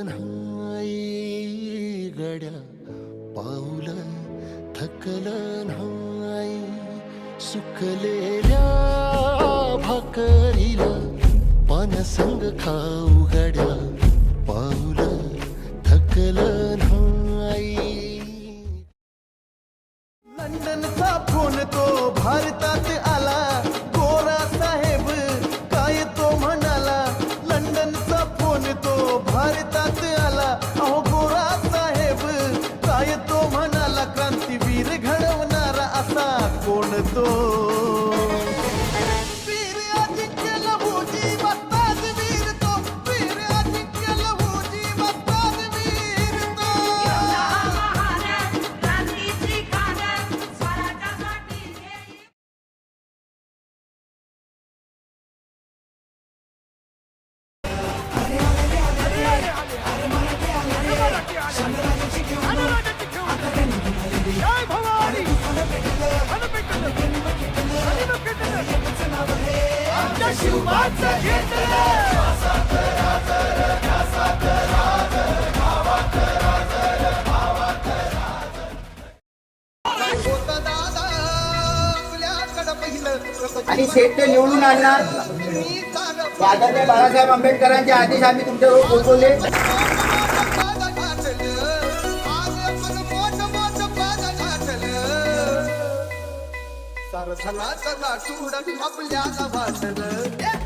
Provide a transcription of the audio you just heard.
नाही गड्या पाऊल थकलं नाही सुकलेल्या भाकरीला पाण्यासंग खाऊ गड्या पाऊल थकलं नाही. लंडनचा फोन तो भारतात आला गोरा साहेब काय तो म्हणाला. लंडनचा फोन तो भारतात आला अहो गोरा साहेब काय तो म्हणाला. क्रांतीवीर घडवणारा असा कोण तो. वीर अजिंक्य लहुजी बस्ताद वीर तो. वीर अजिंक्य लहुजी बस्ताद वीर तो. आणि शेठ ते निवडून आणणार. आदरणीय बाळासाहेब आंबेडकरांचे आदेश आम्ही तुमच्यावर पोहोचवले. सारथला सगळा टुकडा आपल्याला वाटलं.